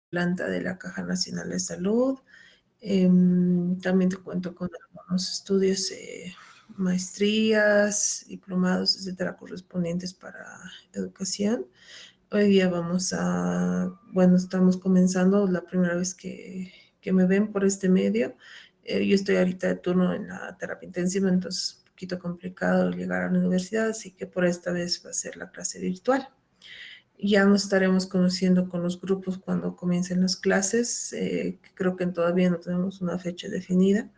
planta de la Caja Nacional de Salud. También te cuento con algunos estudios, maestrías, diplomados, etcétera, correspondientes para educación. Hoy día bueno, estamos comenzando la primera vez que me ven por este medio. Yo estoy ahorita de turno en la terapia intensiva, entonces es un poquito complicado llegar a la universidad, así que por esta vez va a ser la clase virtual. Ya nos estaremos conociendo con los grupos cuando comiencen las clases. Creo que todavía no tenemos una fecha definida.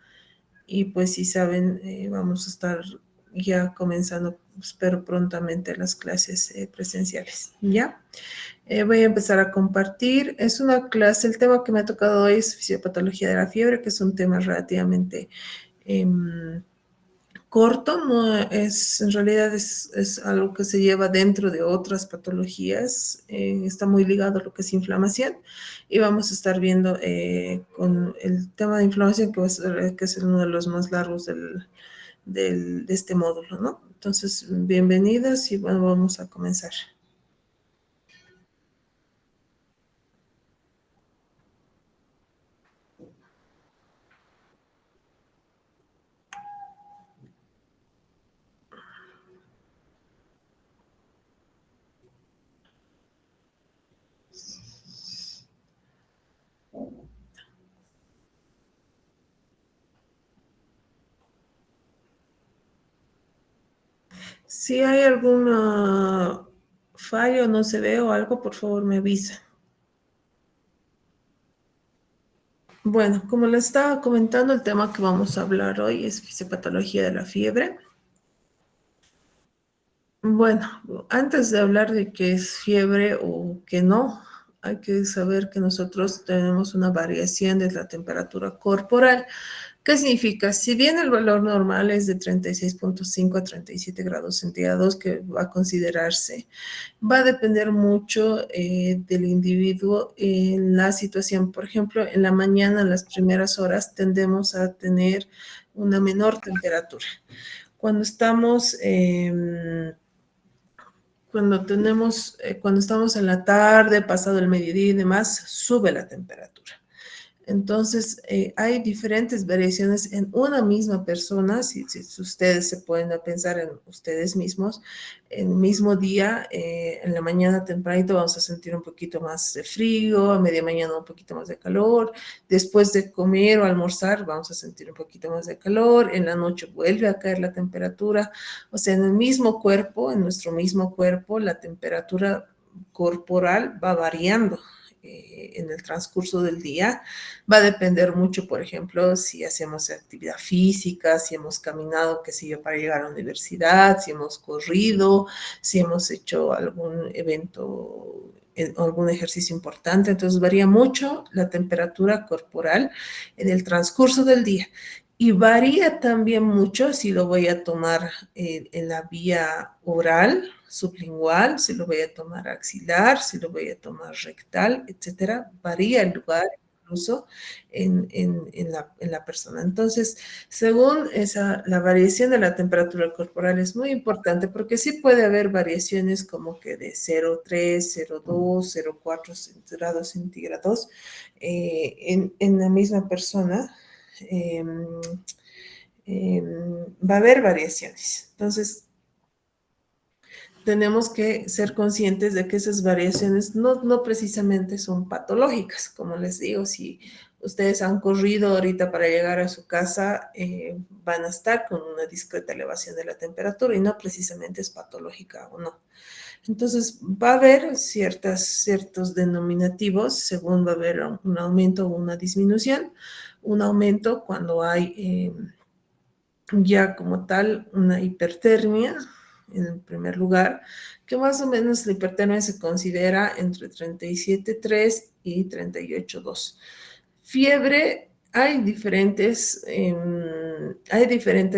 Y pues si saben, vamos a estar ya comenzando, espero prontamente, las clases presenciales. ¿Ya? Voy a empezar a compartir. Es una clase, el tema que me ha tocado hoy es fisiopatología de la fiebre, que es un tema relativamente corto, no es, en realidad es algo que se lleva dentro de otras patologías, está muy ligado a lo que es inflamación, y vamos a estar viendo con el tema de inflamación, que es uno de los más largos de este módulo, ¿no? Entonces, bienvenidos y bueno, vamos a comenzar. Si hay alguna fallo, no se ve o algo, por favor me avisa. Bueno, como les estaba comentando, el tema que vamos a hablar hoy es fisiopatología de la fiebre. Bueno, antes de hablar de qué es fiebre o qué no, hay que saber que nosotros tenemos una variación de la temperatura corporal. ¿Qué significa? Si bien el valor normal es de 36,5 a 37 grados centígrados, que va a considerarse, va a depender mucho del individuo en la situación. Por ejemplo, en la mañana, en las primeras horas, tendemos a tener una menor temperatura. Cuando estamos cuando estamos en la tarde, pasado el mediodía y demás, sube la temperatura. Entonces, hay diferentes variaciones en una misma persona, si ustedes se pueden pensar en ustedes mismos, en el mismo día, en la mañana tempranito vamos a sentir un poquito más de frío, a media mañana un poquito más de calor, después de comer o almorzar vamos a sentir un poquito más de calor, en la noche vuelve a caer la temperatura, o sea, en el mismo cuerpo, en nuestro mismo cuerpo, la temperatura corporal va variando en el transcurso del día. Va a depender mucho, por ejemplo, si hacemos actividad física, si hemos caminado, qué sé yo, para llegar a la universidad, si hemos corrido, si hemos hecho algún evento, algún ejercicio importante. Entonces varía mucho la temperatura corporal en el transcurso del día. Y varía también mucho si lo voy a tomar en la vía oral, sublingual, si lo voy a tomar axilar, si lo voy a tomar rectal, etcétera. Varía el lugar incluso en la persona. Entonces, según la variación de la temperatura corporal es muy importante porque sí puede haber variaciones como que de 0,3, 0,2, 0,4 grados centígrados en la misma persona. eh, Va a haber variaciones. Entonces, tenemos que ser conscientes de que esas variaciones no precisamente son patológicas. Como les digo, si ustedes han corrido ahorita para llegar a su casa, van a estar con una discreta elevación de la temperatura y no precisamente es patológica o no. Entonces, va a haber ciertos denominativos, según va a haber un aumento o una disminución. Un aumento cuando hay ya como tal una hipertermia, en primer lugar, que más o menos la hipertermia se considera entre 37,3 y 38,2. Fiebre, hay diferentes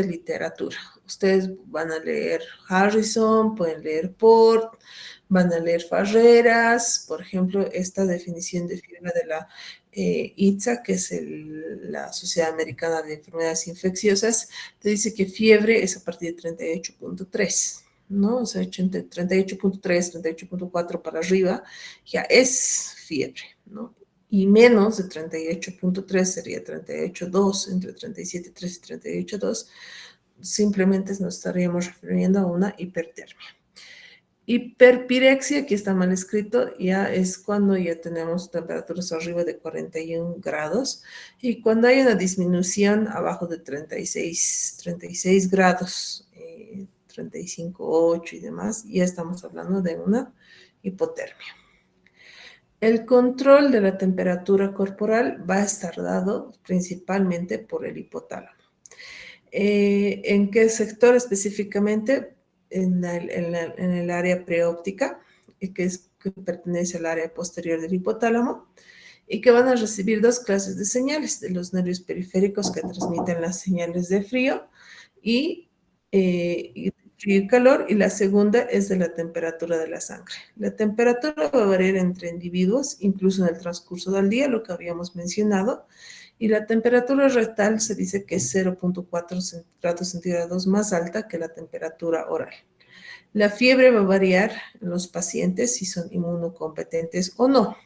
literatura. Ustedes van a leer Harrison, pueden leer Port, van a leer Farreras, por ejemplo, esta definición de fiebre de la ITSA, que es la Sociedad Americana de Enfermedades Infecciosas, te dice que fiebre es a partir de 38,3, ¿no? O sea, 38,3, 38,4 para arriba, ya es fiebre, ¿no? y menos de 38.3 sería 38.2, entre 37.3 y 38.2, simplemente nos estaríamos refiriendo a una hipertermia. Hiperpirexia, aquí está mal escrito, ya es cuando ya tenemos temperaturas arriba de 41 grados y cuando hay una disminución abajo de 36 grados, 35,8 y demás, ya estamos hablando de una hipotermia. El control de la temperatura corporal va a estar dado principalmente por el hipotálamo. ¿En qué sector específicamente? En el área preóptica, que pertenece al área posterior del hipotálamo, y que van a recibir dos clases de señales, de los nervios periféricos que transmiten las señales de frío y frío y calor, y la segunda es de la temperatura de la sangre. La temperatura va a variar entre individuos, incluso en el transcurso del día, lo que habíamos mencionado, y la temperatura rectal se dice que es 0.4 grados centígrados más alta que la temperatura oral. La fiebre va a variar en los pacientes si son inmunocompetentes o no.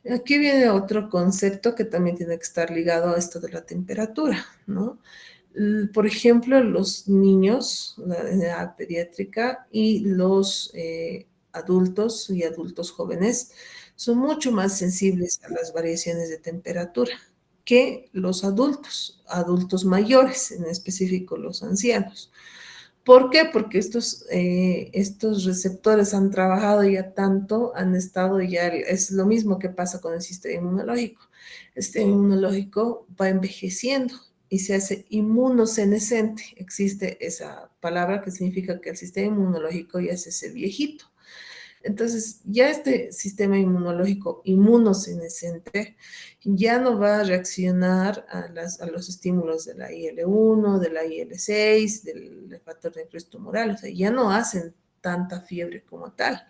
Aquí viene otro concepto que también tiene que estar ligado a esto de la temperatura, ¿no? Por ejemplo, los niños, la edad pediátrica y los adultos y adultos jóvenes son mucho más sensibles a las variaciones de temperatura que los adultos mayores, en específico los ancianos. ¿Por qué? Porque estos receptores han trabajado ya tanto, han estado ya, es lo mismo que pasa con el sistema inmunológico. El sistema inmunológico va envejeciendo y se hace inmunosenescente. Existe esa palabra que significa que el sistema inmunológico ya se hace viejito. Entonces, ya este sistema inmunológico inmunosenescente ya no va a reaccionar a los estímulos de la IL-1, de la IL-6, del factor necrosis tumoral, o sea, ya no hacen tanta fiebre como tal.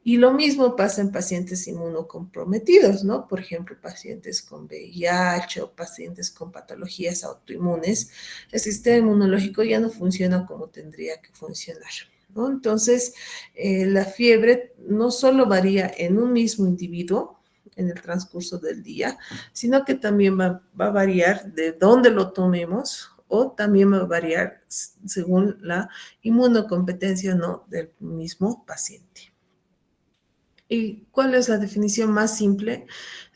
Y lo mismo pasa en pacientes inmunocomprometidos, ¿no? Por ejemplo, pacientes con VIH o pacientes con patologías autoinmunes, el sistema inmunológico ya no funciona como tendría que funcionar, ¿no? Entonces, la fiebre no solo varía en un mismo individuo en el transcurso del día, sino que también va a variar de dónde lo tomemos o también va a variar según la inmunocompetencia o no del mismo paciente. ¿Y cuál es la definición más simple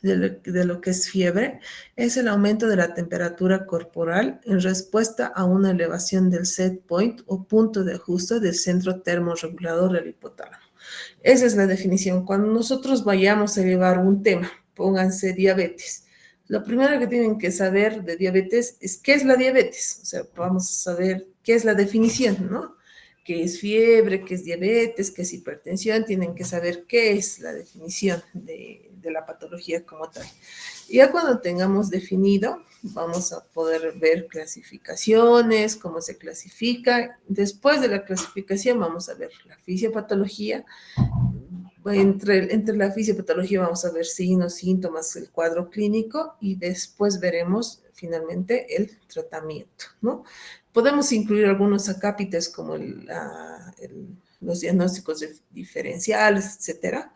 de lo que es fiebre? Es el aumento de la temperatura corporal en respuesta a una elevación del set point o punto de ajuste del centro termorregulador del hipotálamo. Esa es la definición. Cuando nosotros vayamos a llevar un tema, pónganse diabetes. Lo primero que tienen que saber de diabetes es qué es la diabetes. O sea, vamos a saber qué es la definición, ¿no? Qué es fiebre, qué es diabetes, qué es hipertensión, tienen que saber qué es la definición de la patología como tal. Y ya cuando tengamos definido, vamos a poder ver clasificaciones, cómo se clasifica. Después de la clasificación vamos a ver la fisiopatología. Entre la fisiopatología vamos a ver signos, síntomas, el cuadro clínico y después veremos finalmente el tratamiento, ¿no? Podemos incluir algunos acápites como los diagnósticos diferenciales, etcétera,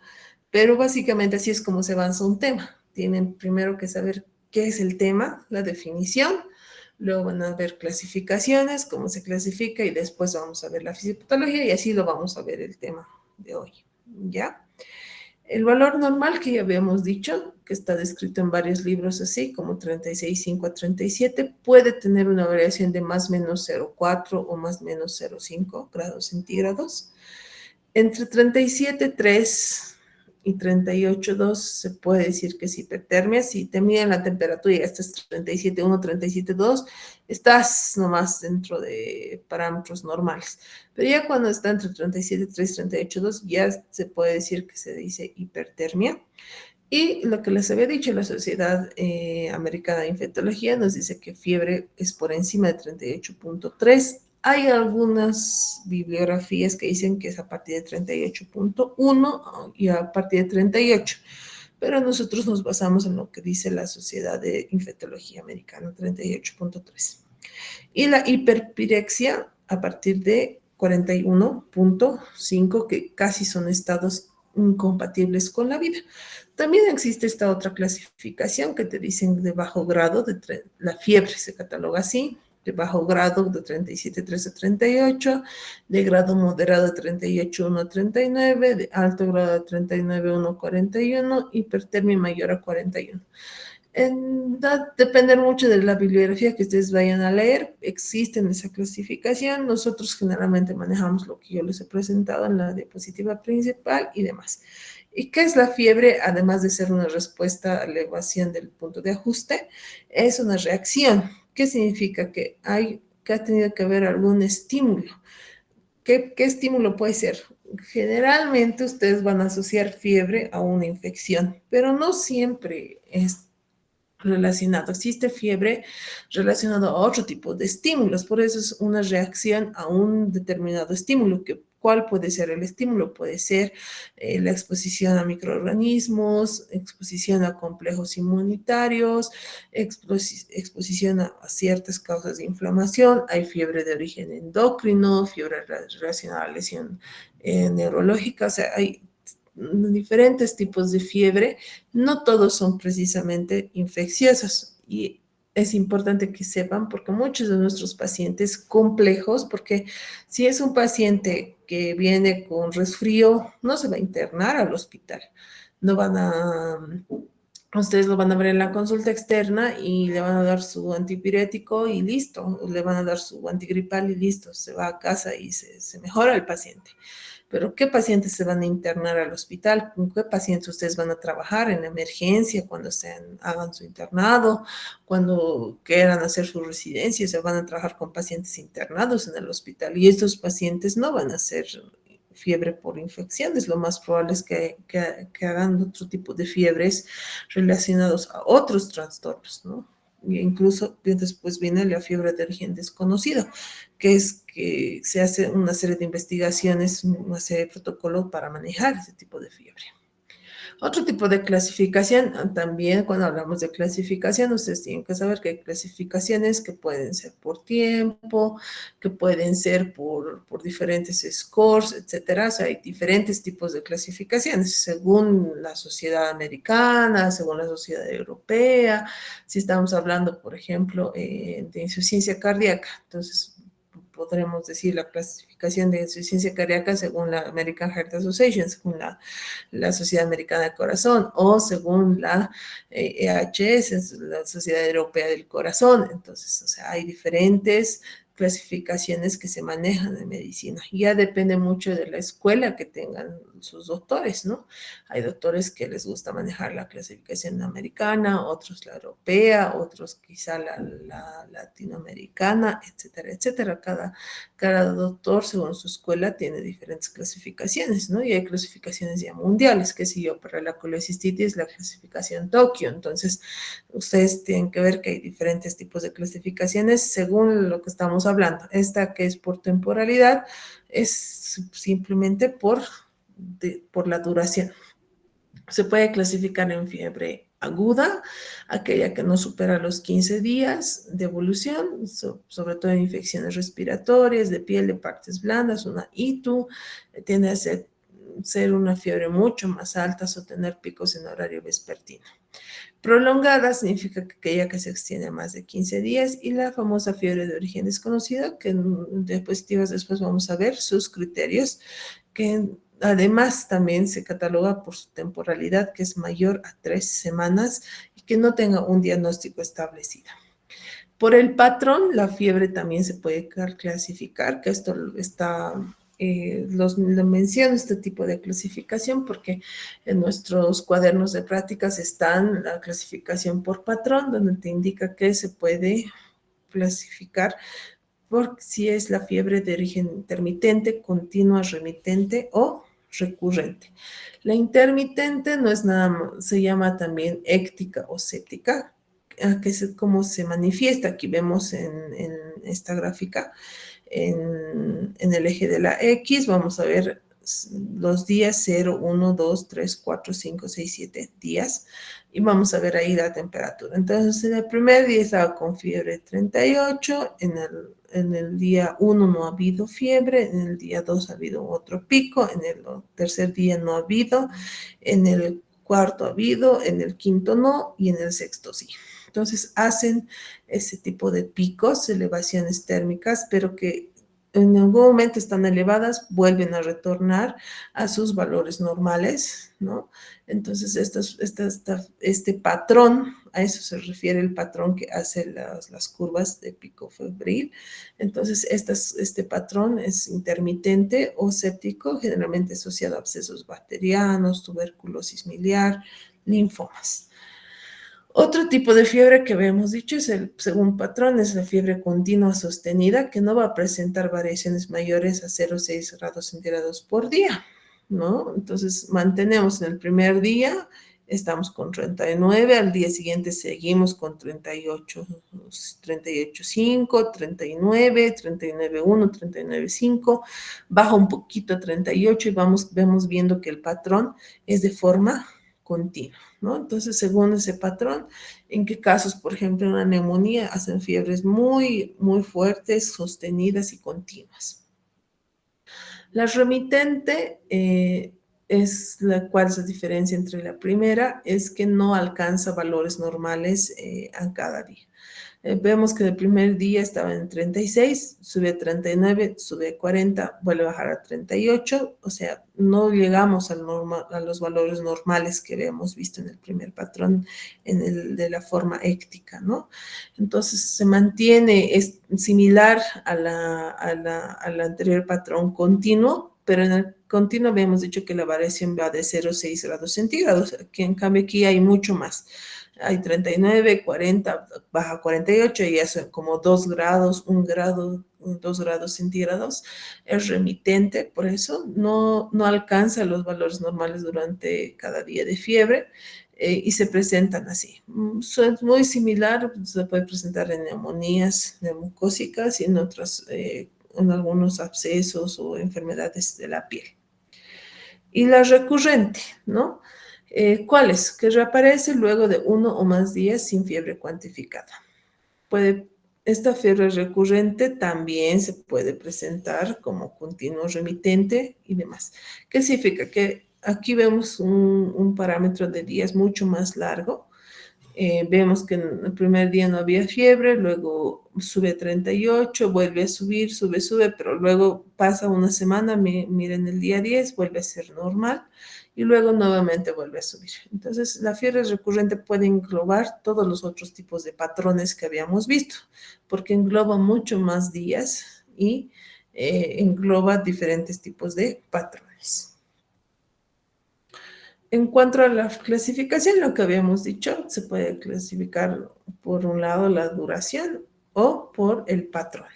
pero básicamente así es como se avanza un tema. Tienen primero que saber qué es el tema, la definición, luego van a ver clasificaciones, cómo se clasifica y después vamos a ver la fisiopatología y así lo vamos a ver el tema de hoy, ¿ya? El valor normal que ya habíamos dicho, que está descrito en varios libros así, como 36,5 a 37, puede tener una variación de más o menos 0,4 o más o menos 0,5 grados centígrados. Entre 37,3 y 38,2 se puede decir que es hipertermia. Si te miden la temperatura y ya estás 37,1, 37,2, estás nomás dentro de parámetros normales. Pero ya cuando está entre 37,3 y 38,2, ya se puede decir que se dice hipertermia. Y lo que les había dicho, la Sociedad Americana de Infectología nos dice que fiebre es por encima de 38,3. Hay algunas bibliografías que dicen que es a partir de 38,1 y a partir de 38, pero nosotros nos basamos en lo que dice la Sociedad de Infectología Americana, 38,3. Y la hiperpirexia a partir de 41,5, que casi son estados incompatibles con la vida. También existe esta otra clasificación que te dicen de bajo grado, la fiebre se cataloga así, de bajo grado de 37,3 a 38, de grado moderado de 38,1 a 39, de alto grado de 39,1 a 41, hipertermia mayor a 41. Va a depender mucho de la bibliografía que ustedes vayan a leer. Existe en esa clasificación. Nosotros generalmente manejamos lo que yo les he presentado en la diapositiva principal y demás. ¿Y qué es la fiebre? Además de ser una respuesta a la elevación del punto de ajuste, es una reacción. ¿Qué significa? Que ha tenido que haber algún estímulo. ¿Qué estímulo puede ser? Generalmente ustedes van a asociar fiebre a una infección, pero no siempre es relacionado. Existe fiebre relacionado a otro tipo de estímulos, por eso es una reacción a un determinado estímulo. ¿Cuál puede ser el estímulo? Puede ser la exposición a microorganismos, exposición a complejos inmunitarios, exposición a ciertas causas de inflamación. Hay fiebre de origen endocrino, fiebre relacionada a lesión neurológica, o sea, hay diferentes tipos de fiebre, no todos son precisamente infecciosos y es importante que sepan porque muchos de nuestros pacientes complejos, porque si es un paciente que viene con resfrío, no se va a internar al hospital, no van a, ustedes lo van a ver en la consulta externa y le van a dar su antipirético y listo, le van a dar su antigripal y listo, se va a casa y se mejora el paciente. Pero ¿qué pacientes se van a internar al hospital? ¿Con qué pacientes ustedes van a trabajar en emergencia cuando hagan su internado, cuando quieran hacer su residencia? Se van a trabajar con pacientes internados en el hospital y estos pacientes no van a hacer fiebre por infecciones. Lo más probable es que hagan otro tipo de fiebres relacionados a otros trastornos, ¿no? E incluso después viene la fiebre de origen desconocido, que es que se hace una serie de investigaciones, una serie de protocolos para manejar ese tipo de fiebre. Otro tipo de clasificación, también cuando hablamos de clasificación, ustedes tienen que saber que hay clasificaciones que pueden ser por tiempo, que pueden ser por diferentes scores, etcétera. O sea, hay diferentes tipos de clasificaciones según la sociedad americana, según la sociedad europea. Si estamos hablando, por ejemplo, de insuficiencia cardíaca, entonces podremos decir la clasificación de insuficiencia cardíaca según la American Heart Association, según la Sociedad Americana del Corazón, o según la EHS, la Sociedad Europea del Corazón. Entonces, o sea, hay diferentes clasificaciones que se manejan en medicina. Ya depende mucho de la escuela que tengan sus doctores, ¿no? Hay doctores que les gusta manejar la clasificación americana, otros la europea, otros quizá la latinoamericana, etcétera, etcétera. Cada doctor, según su escuela, tiene diferentes clasificaciones, ¿no? Y hay clasificaciones ya mundiales, que si yo, para la colecistitis, la clasificación Tokio. Entonces, ustedes tienen que ver que hay diferentes tipos de clasificaciones según lo que estamos hablando. Esta que es por temporalidad es simplemente por la duración. Se puede clasificar en fiebre aguda, aquella que no supera los 15 días de evolución, sobre todo en infecciones respiratorias, de piel, de partes blandas, una ITU, tiende a ser una fiebre mucho más alta o tener picos en horario vespertino. Prolongada significa que aquella que se extiende a más de 15 días y la famosa fiebre de origen desconocido, que en diapositivas después vamos a ver sus criterios, que además también se cataloga por su temporalidad, que es mayor a 3 semanas y que no tenga un diagnóstico establecido. Por el patrón, la fiebre también se puede clasificar, que esto está, lo menciono este tipo de clasificación porque en nuestros cuadernos de prácticas están la clasificación por patrón, donde te indica que se puede clasificar por si es la fiebre de origen intermitente, continua, remitente o recurrente. La intermitente no es nada más, se llama también éctica o cética, que es como se manifiesta. Aquí vemos en esta gráfica, en el eje de la X, vamos a ver los días 0, 1, 2, 3, 4, 5, 6, 7 días y vamos a ver ahí la temperatura. Entonces, en el primer día estaba con fiebre 38, en el día 1 no ha habido fiebre, en el día 2 ha habido otro pico, en el tercer día no ha habido, en el cuarto ha habido, en el quinto no y en el sexto sí. Entonces hacen ese tipo de picos, elevaciones térmicas, pero que en algún momento están elevadas, vuelven a retornar a sus valores normales, ¿no? Entonces, este patrón, a eso se refiere el patrón que hace las curvas de pico febril. Entonces, este patrón es intermitente o séptico, generalmente asociado a abscesos bacterianos, tuberculosis miliar, linfomas. Otro tipo de fiebre que habíamos dicho es el segundo patrón, es la fiebre continua sostenida, que no va a presentar variaciones mayores a 0,6 grados centígrados por día, ¿no? Entonces, mantenemos en el primer día, estamos con 39, al día siguiente seguimos con 38, 38,5, 39, 39,1, 39,5, baja un poquito a 38 y vemos viendo que el patrón es de forma continua, ¿no? Entonces, según ese patrón, en qué casos, por ejemplo, una neumonía hacen fiebres muy, muy fuertes, sostenidas y continuas. La remitente ¿cuál es la diferencia entre la primera? Es que no alcanza valores normales a cada día. Vemos que el primer día estaba en 36, sube a 39, sube a 40, vuelve a bajar a 38, o sea, no llegamos a los valores normales que habíamos visto en el primer patrón, en el de la forma éctica, ¿no? Entonces se mantiene, es similar al anterior patrón continuo, pero en el continuo habíamos dicho que la variación va de 0,6 grados centígrados, que en cambio aquí hay mucho más. Hay 39, 40, baja 48 y ya son como 2 grados, 1 grado, 2 grados centígrados. Es remitente, por eso no alcanza los valores normales durante cada día de fiebre y se presentan así. Es muy similar, se puede presentar en neumonías neumocócicas y en otras, en algunos abscesos o enfermedades de la piel. Y la recurrente, ¿no? ¿Cuáles? Que reaparece luego de 1 o más días sin fiebre cuantificada. Esta fiebre recurrente también se puede presentar como continuo remitente y demás. ¿Qué significa? Que aquí vemos un parámetro de días mucho más largo. Vemos que en el primer día no había fiebre, luego sube a 38, vuelve a subir, sube, pero luego pasa una semana, miren el día 10, vuelve a ser normal y luego nuevamente vuelve a subir. Entonces, la fiebre recurrente puede englobar todos los otros tipos de patrones que habíamos visto, porque engloba mucho más días y engloba diferentes tipos de patrones. En cuanto a la clasificación, lo que habíamos dicho, se puede clasificar por un lado la duración o por el patrón.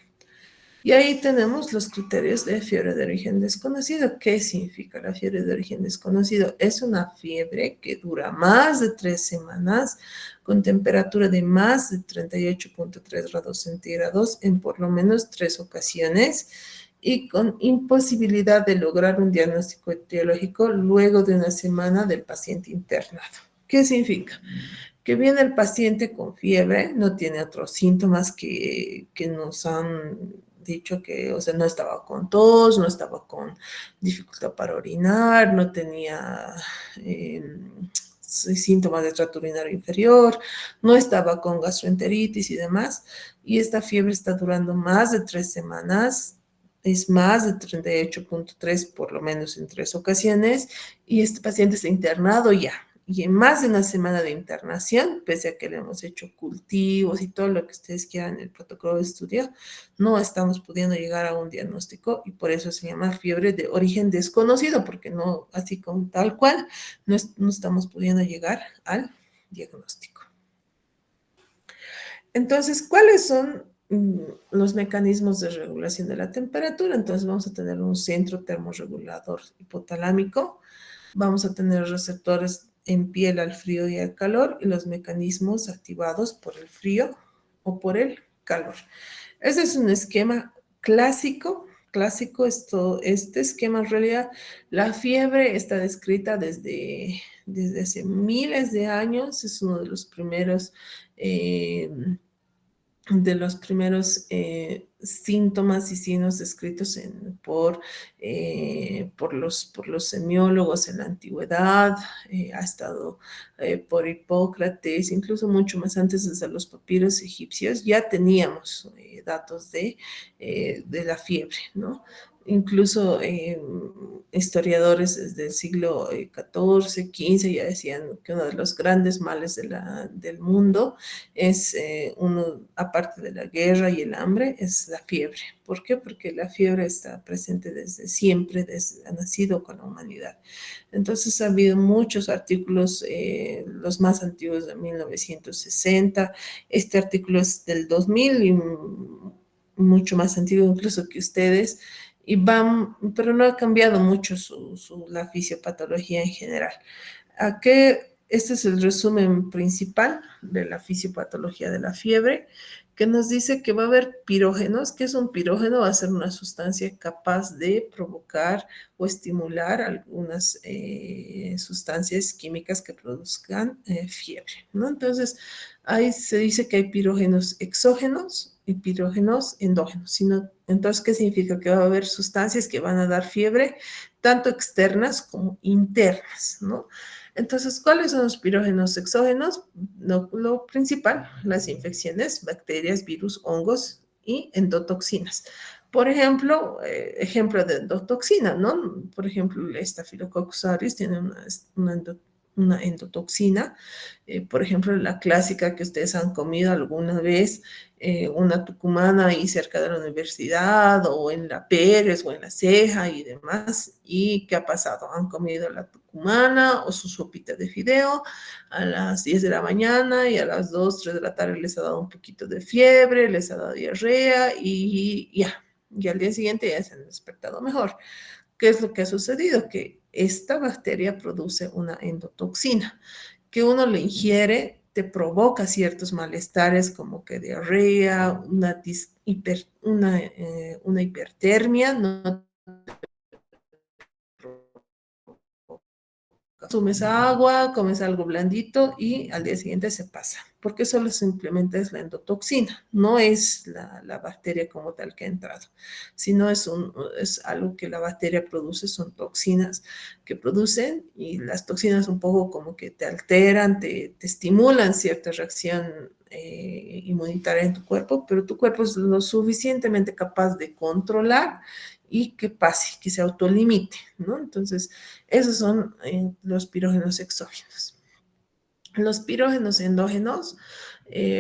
Y ahí tenemos los criterios de fiebre de origen desconocido. ¿Qué significa la fiebre de origen desconocido? Es una fiebre que dura más de 3 semanas con temperatura de más de 38,3 grados centígrados en por lo menos 3 ocasiones y con imposibilidad de lograr un diagnóstico etiológico luego de una semana del paciente internado. ¿Qué significa? Que viene el paciente con fiebre, no tiene otros síntomas que nos han dicho que, o sea, no estaba con tos, no estaba con dificultad para orinar, no tenía síntomas de tracto urinario inferior, no estaba con gastroenteritis y demás, y esta fiebre está durando más de 3 semanas, es más de 38,3 por lo menos en 3 ocasiones, y este paciente está internado ya. Y en más de una semana de internación, pese a que le hemos hecho cultivos y todo lo que ustedes quieran en el protocolo de estudio, no estamos pudiendo llegar a un diagnóstico y por eso se llama fiebre de origen desconocido, porque no, así como tal cual, no estamos pudiendo llegar al diagnóstico. Entonces, ¿cuáles son los mecanismos de regulación de la temperatura? Entonces, vamos a tener un centro termorregulador hipotalámico, vamos a tener receptores en piel al frío y al calor y los mecanismos activados por el frío o por el calor. Ese es un esquema clásico, este esquema en realidad, la fiebre está descrita desde hace miles de años, es uno de los primeros de los primeros síntomas y signos descritos por los semiólogos en la antigüedad, ha estado por Hipócrates, incluso mucho más antes, desde los papiros egipcios, ya teníamos datos de la fiebre, ¿no? Incluso historiadores desde el siglo XIV, XV ya decían que uno de los grandes males del mundo es uno, aparte de la guerra y el hambre, es la fiebre. ¿Por qué? Porque la fiebre está presente desde siempre, ha nacido con la humanidad. Entonces ha habido muchos artículos, los más antiguos de 1960, este artículo es del 2000 y mucho más antiguo incluso que ustedes, pero no ha cambiado mucho la fisiopatología en general. Este es el resumen principal de la fisiopatología de la fiebre, que nos dice que va a haber pirógenos. ¿Qué es un pirógeno? Va a ser una sustancia capaz de provocar o estimular algunas sustancias químicas que produzcan fiebre, ¿no? Entonces, ahí se dice que hay pirógenos exógenos y pirógenos endógenos. Entonces, ¿qué significa? Que va a haber sustancias que van a dar fiebre, tanto externas como internas, ¿no? Entonces, ¿cuáles son los pirógenos exógenos? Lo principal, las infecciones, bacterias, virus, hongos y endotoxinas. Por ejemplo, ejemplo de endotoxina, ¿no? Por ejemplo, el Staphylococcus aureus tiene una endotoxina. Por ejemplo, la clásica que ustedes han comido alguna vez, una tucumana ahí cerca de la universidad o en la Pérez o en la Ceja y demás. ¿Y qué ha pasado? Han comido la tucumana o su sopita de fideo a las 10 de la mañana y a las 2, 3 de la tarde les ha dado un poquito de fiebre, les ha dado diarrea y ya. Y al día siguiente ya se han despertado mejor. ¿Qué es lo que ha sucedido? Que esta bacteria produce una endotoxina que uno le ingiere, te provoca ciertos malestares como que diarrea, una hipertermia, no consumes agua, comes algo blandito y al día siguiente se pasa, porque solo simplemente es la endotoxina, no es la bacteria como tal que ha entrado, sino es algo que la bacteria produce, son toxinas que producen y las toxinas un poco como que te alteran, te estimulan cierta reacción inmunitaria en tu cuerpo, pero tu cuerpo es lo suficientemente capaz de controlar y que pase, que se autolimite, ¿no? Entonces, esos son los pirógenos exógenos. Los pirógenos endógenos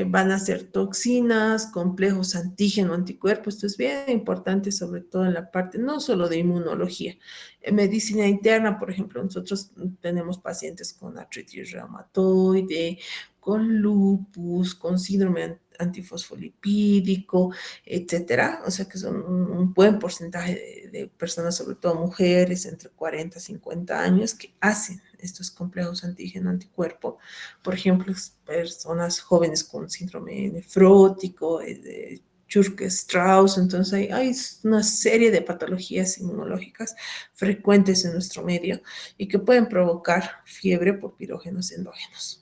van a ser toxinas, complejos antígeno, anticuerpos. Esto es bien importante, sobre todo en la parte no solo de inmunología. En medicina interna, por ejemplo, nosotros tenemos pacientes con artritis reumatoide, con lupus, con síndrome antifosfolipídico, etcétera. O sea que son un buen porcentaje de personas, sobre todo mujeres entre 40 y 50 años, que hacen estos complejos antígeno-anticuerpo. Por ejemplo, personas jóvenes con síndrome nefrótico, de Churke-Strauss. Entonces hay una serie de patologías inmunológicas frecuentes en nuestro medio y que pueden provocar fiebre por pirógenos endógenos.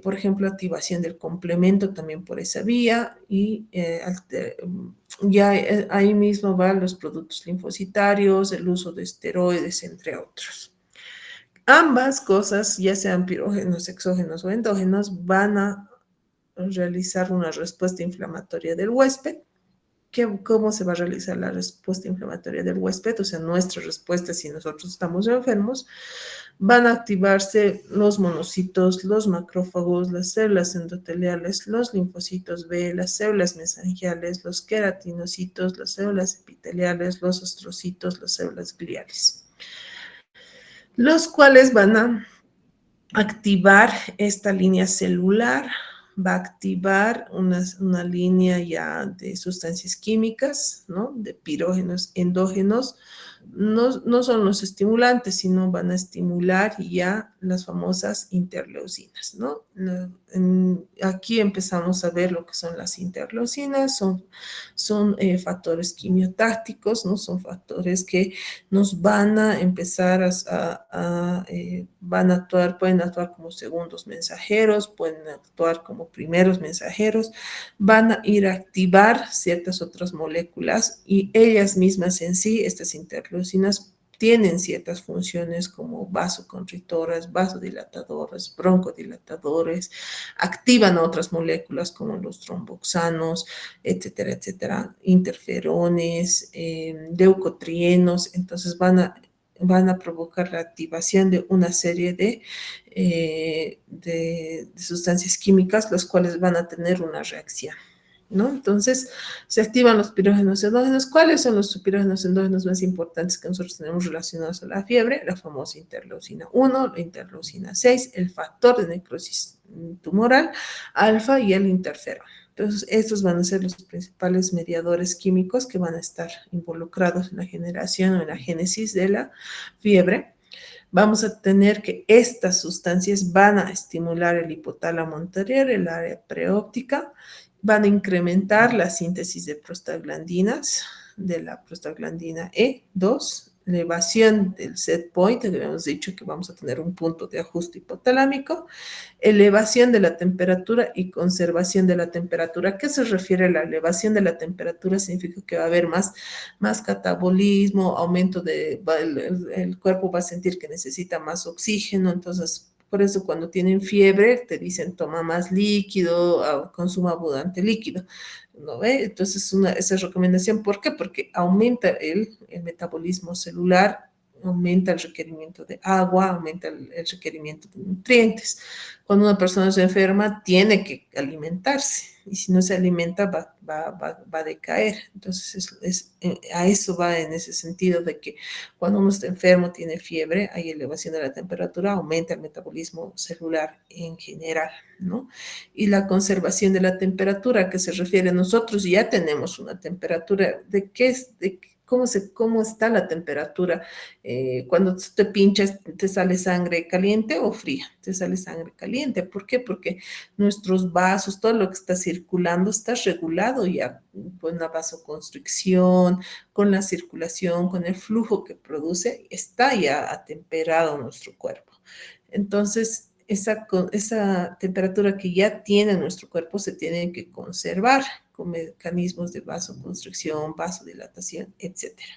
Por ejemplo, activación del complemento también por esa vía y ya ahí mismo van los productos linfocitarios, el uso de esteroides, entre otros. Ambas cosas, ya sean pirógenos, exógenos o endógenos, van a realizar una respuesta inflamatoria del huésped. ¿Cómo se va a realizar la respuesta inflamatoria del huésped? O sea, nuestra respuesta si nosotros estamos enfermos, van a activarse los monocitos, los macrófagos, las células endoteliales, los linfocitos B, las células mesangiales, los queratinocitos, las células epiteliales, los astrocitos, las células gliales, los cuales van a activar esta línea celular, va a activar una línea ya de sustancias químicas, ¿no? De pirógenos endógenos. No son los estimulantes, sino van a estimular ya las famosas interleucinas, ¿no? Aquí empezamos a ver lo que son las interleucinas, son factores quimiotácticos, ¿no? Son factores que nos van a empezar van a actuar, pueden actuar como segundos mensajeros, pueden actuar como primeros mensajeros, van a ir a activar ciertas otras moléculas y ellas mismas en sí, estas interleucinas, tienen ciertas funciones como vasoconstrictoras, vasodilatadoras, broncodilatadores, activan otras moléculas como los tromboxanos, etcétera, etcétera, interferones, leucotrienos, entonces van a provocar la activación de una serie de sustancias químicas, las cuales van a tener una reacción, ¿no? Entonces, se activan los pirógenos endógenos. ¿Cuáles son los pirógenos endógenos más importantes que nosotros tenemos relacionados a la fiebre? La famosa interleucina 1, la interleucina 6, el factor de necrosis tumoral, alfa y el interferón. Entonces, estos van a ser los principales mediadores químicos que van a estar involucrados en la generación o en la génesis de la fiebre. Vamos a tener que estas sustancias van a estimular el hipotálamo anterior, el área preóptica, van a incrementar la síntesis de prostaglandinas, de la prostaglandina E2, elevación del set point, habíamos dicho que vamos a tener un punto de ajuste hipotalámico, elevación de la temperatura y conservación de la temperatura. ¿A qué se refiere la elevación de la temperatura? Significa que va a haber más catabolismo, aumento el cuerpo va a sentir que necesita más oxígeno, entonces por eso cuando tienen fiebre te dicen toma más líquido, consuma abundante líquido, ¿no ve? Entonces esa es recomendación. ¿Por qué? Porque aumenta el metabolismo celular, aumenta el requerimiento de agua, aumenta el requerimiento de nutrientes. Cuando una persona se enferma, tiene que alimentarse y si no se alimenta va a decaer. Entonces, a eso va en ese sentido de que cuando uno está enfermo, tiene fiebre, hay elevación de la temperatura, aumenta el metabolismo celular en general, ¿no? Y la conservación de la temperatura, que se refiere a nosotros, ya tenemos una temperatura, ¿de qué es? ¿Cómo está la temperatura? Cuando te pinchas, ¿te sale sangre caliente o fría? Te sale sangre caliente. ¿Por qué? Porque nuestros vasos, todo lo que está circulando, está regulado ya con la vasoconstricción, con la circulación, con el flujo que produce, está ya atemperado nuestro cuerpo. Entonces, esa temperatura que ya tiene nuestro cuerpo se tiene que conservar con mecanismos de vasoconstricción, vasodilatación, etcétera.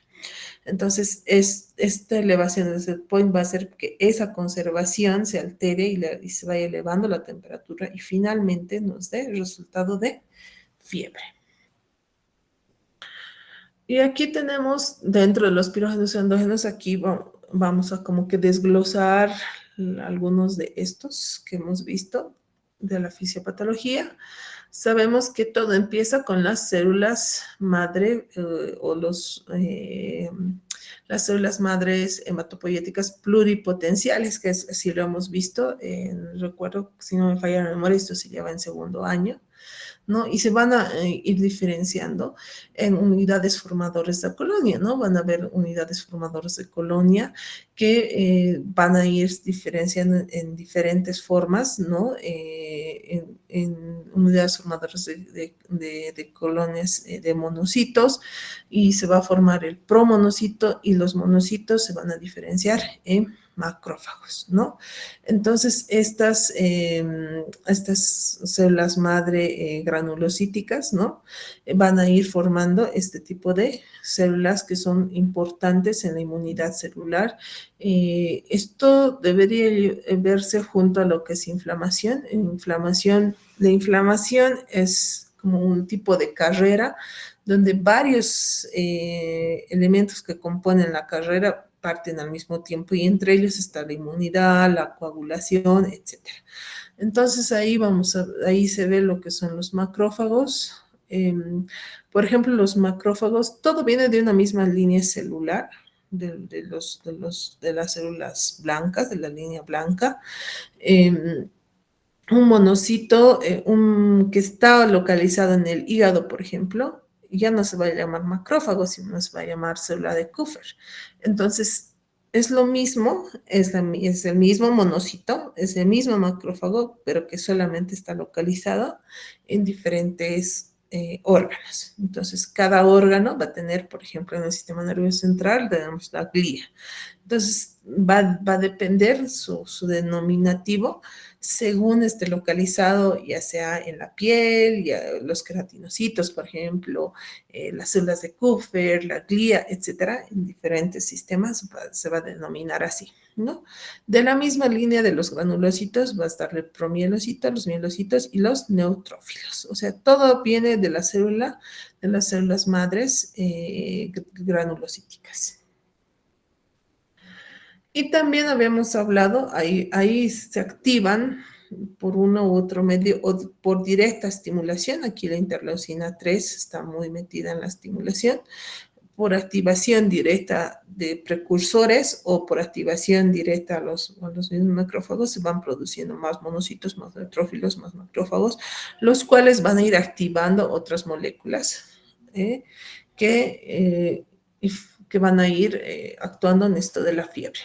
Entonces, esta elevación del set point va a hacer que esa conservación se altere y se vaya elevando la temperatura y finalmente nos dé el resultado de fiebre. Y aquí tenemos dentro de los pirógenos endógenos, aquí vamos a como que desglosar algunos de estos que hemos visto de la fisiopatología. Sabemos que todo empieza con las células madre las células madres hematopoyéticas pluripotenciales, que así lo hemos visto. Recuerdo, si no me falla la memoria, esto se lleva en segundo año, ¿no? Y se van a ir diferenciando en unidades formadoras de colonia, ¿no? Van a haber unidades formadoras de colonia que van a ir diferenciando diferentes formas, ¿no? En unidades formadoras de colonias de monocitos y se va a formar el promonocito y los monocitos se van a diferenciar en macrófagos, ¿no? Entonces, estas células madre granulocíticas, ¿no? Van a ir formando este tipo de células que son importantes en la inmunidad celular. Esto debería verse junto a lo que es inflamación. La inflamación es como un tipo de carrera donde varios elementos que componen la carrera parten al mismo tiempo y entre ellos está la inmunidad, la coagulación, etcétera. Entonces ahí se ve lo que son los macrófagos. Por ejemplo, los macrófagos, todo viene de una misma línea celular, de las células blancas, de la línea blanca. Un monocito que está localizado en el hígado, por ejemplo, ya no se va a llamar macrófago, sino se va a llamar célula de Kupffer. Entonces, Es lo mismo, es el mismo monocito, es el mismo macrófago, pero que solamente está localizado en diferentes órganos. Entonces, cada órgano va a tener, por ejemplo, en el sistema nervioso central, tenemos la glía. Entonces, va a depender su denominativo según esté localizado, ya sea en la piel, ya los queratinocitos, por ejemplo, las células de Kupffer, la glía, etcétera, en diferentes sistemas se va a denominar así, ¿no? De la misma línea de los granulocitos va a estar el promielocito, los mielocitos y los neutrófilos. O sea, todo viene de la célula, de las células madres granulocíticas. Y también habíamos hablado, ahí se activan por uno u otro medio o por directa estimulación. Aquí la interleucina 3 está muy metida en la estimulación, por activación directa de precursores o por activación directa a los mismos macrófagos se van produciendo más monocitos, más neutrófilos, más macrófagos, los cuales van a ir activando otras moléculas que, que van a ir actuando en esto de la fiebre.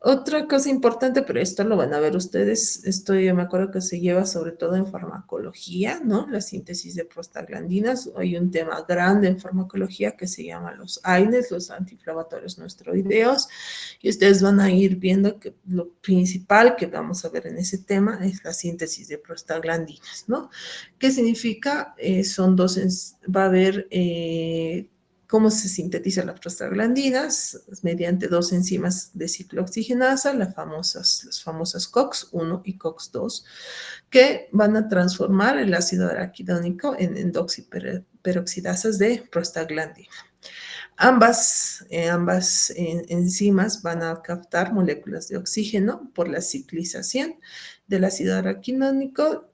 Otra cosa importante, pero esto lo van a ver ustedes, esto yo me acuerdo que se lleva sobre todo en farmacología, ¿no? La síntesis de prostaglandinas. Hay un tema grande en farmacología que se llama los AINES, los antiinflamatorios no esteroideos, y ustedes van a ir viendo que lo principal que vamos a ver en ese tema es la síntesis de prostaglandinas, ¿no? ¿Qué significa? Son dos, va a haber cómo se sintetiza las prostaglandinas mediante dos enzimas de ciclooxigenasa, las famosas COX-1 y COX-2, que van a transformar el ácido araquidónico en endoxiperoxidasas de prostaglandina. Ambas enzimas van a captar moléculas de oxígeno por la ciclización del ácido araquidónico,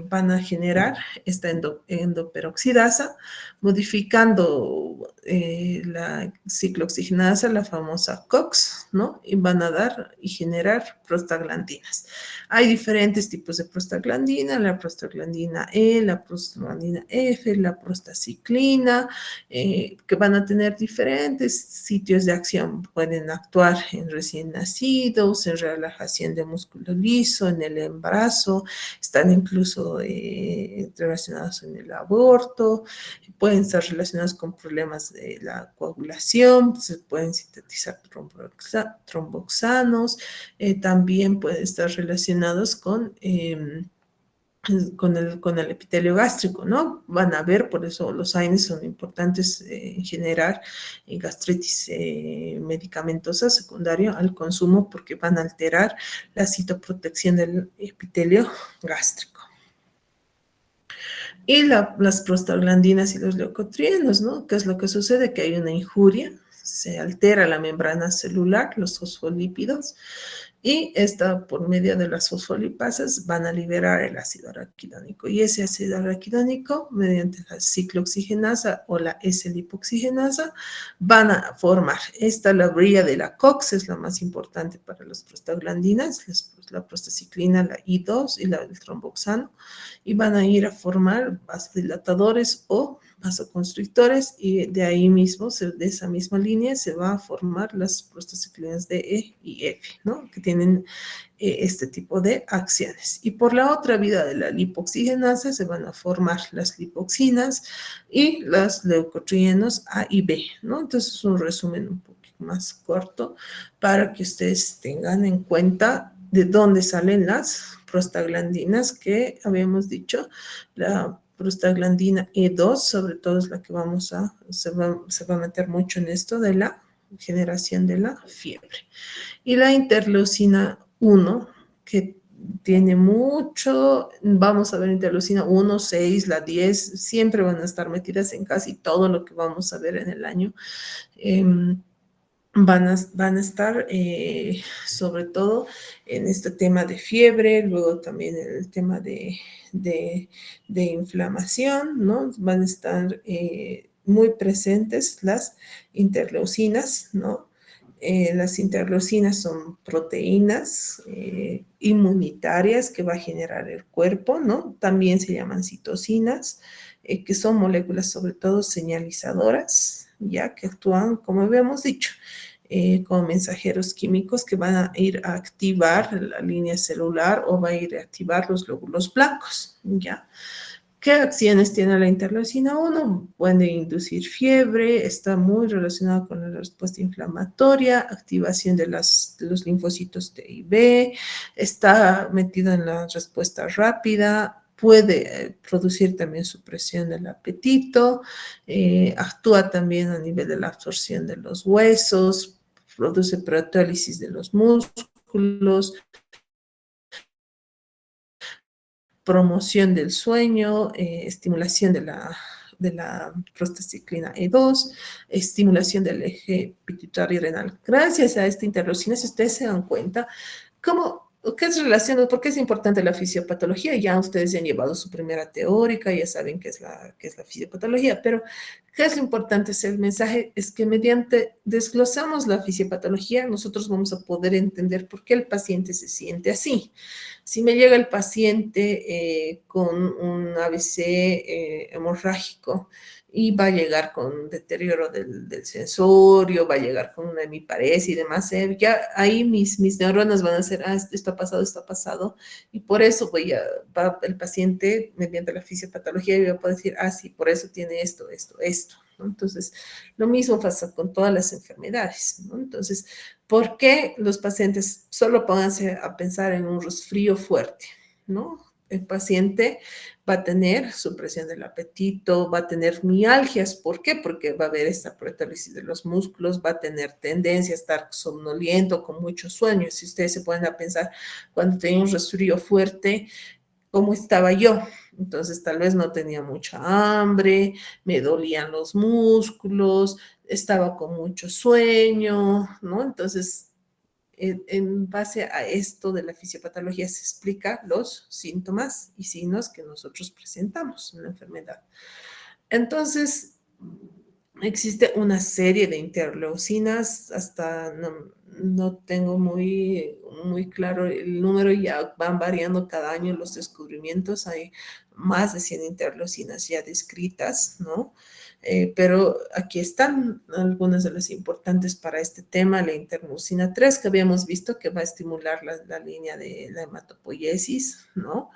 van a generar esta endoperoxidasa, modificando la ciclooxigenasa, la famosa COX, ¿no? Y van a dar y generar prostaglandinas. Hay diferentes tipos de prostaglandina, la prostaglandina E, la prostaglandina F, la prostaciclina, que van a tener diferentes sitios de acción. Pueden actuar en recién nacidos, en relajación de músculo liso, en el embarazo, están incluso relacionados en el aborto, pueden estar relacionados con problemas de la coagulación, se pueden sintetizar tromboxanos, también pueden estar relacionados con el epitelio gástrico, ¿no? Van a ver, por eso los AINES son importantes en generar gastritis medicamentosa secundaria al consumo porque van a alterar la citoprotección del epitelio gástrico. Y las prostaglandinas y los leucotrienos, ¿no? ¿Qué es lo que sucede? Que hay una injuria, se altera la membrana celular, los fosfolípidos, y esta, por medio de las fosfolipasas, van a liberar el ácido araquidónico. Y ese ácido araquidónico, mediante la ciclooxigenasa o la S-lipoxigenasa, van a formar. La brilla de la COX es la más importante para las prostaglandinas, la prostaciclina, la I2 y el tromboxano, y van a ir a formar vasodilatadores o vasoconstrictores, y de ahí mismo, de esa misma línea, se va a formar las prostaciclinas D, E y F, ¿no? Que tienen este tipo de acciones. Y por la otra vía de la lipoxigenasa se van a formar las lipoxinas y los leucotrienos A y B, ¿no? Entonces es un resumen un poquito más corto para que ustedes tengan en cuenta de dónde salen las prostaglandinas que habíamos dicho. La prostaglandina E2, sobre todo, es la que se va a meter mucho en esto de la generación de la fiebre. Y la interleucina 1, que tiene mucho, vamos a ver interleucina 1, 6, la 10, siempre van a estar metidas en casi todo lo que vamos a ver en el año. Van a estar sobre todo en este tema de fiebre, luego también en el tema de inflamación, ¿no? Van a estar muy presentes las interleucinas, ¿no? Las interleucinas son proteínas inmunitarias que va a generar el cuerpo, ¿no? También se llaman citocinas, que son moléculas sobre todo señalizadoras, ya que actúan, como habíamos dicho, como mensajeros químicos que van a ir a activar la línea celular o va a ir a activar los glóbulos blancos, ¿ya? ¿Qué acciones tiene la interleucina 1? Puede inducir fiebre, está muy relacionado con la respuesta inflamatoria, activación de los linfocitos T y B, está metido en la respuesta rápida, puede producir también supresión del apetito, actúa también a nivel de la absorción de los huesos, produce proteólisis de los músculos, promoción del sueño, estimulación de la prostaciclina E2, estimulación del eje pituitario y renal. Gracias a esta interleucina, si ustedes se dan cuenta, ¿cómo, qué es relación, por qué es importante la fisiopatología? Ya ustedes ya han llevado su primera teórica, ya saben qué es la fisiopatología, pero ¿qué es lo importante? Es el mensaje es que mediante desglosamos la fisiopatología, nosotros vamos a poder entender por qué el paciente se siente así. Si me llega el paciente con un ABC hemorrágico y va a llegar con deterioro del sensorio, va a llegar con una hemiparesia y demás, ya ahí mis neuronas van a hacer, esto ha pasado, y por eso va el paciente, mediante la fisiopatología, va a poder decir, sí, por eso tiene esto, ¿no? Entonces, lo mismo pasa con todas las enfermedades, ¿no? Entonces, ¿por qué los pacientes solo pónganse a pensar en un resfrío fuerte, ¿no? El paciente va a tener supresión del apetito, va a tener mialgias. ¿Por qué? Porque va a haber esta proteólisis de los músculos, va a tener tendencia a estar somnoliento, con mucho sueño. Si ustedes se ponen a pensar, cuando tenía un resfrío fuerte, ¿cómo estaba yo? Entonces tal vez no tenía mucha hambre, me dolían los músculos, estaba con mucho sueño, ¿no? Entonces, en base a esto de la fisiopatología se explica los síntomas y signos que nosotros presentamos en la enfermedad. Entonces, existe una serie de interleucinas, hasta no tengo muy claro el número, ya van variando cada año los descubrimientos, hay más de 100 interleucinas ya descritas, ¿no? Pero aquí están algunas de las importantes para este tema, la interleucina 3 que habíamos visto que va a estimular la línea de la hematopoiesis, ¿no?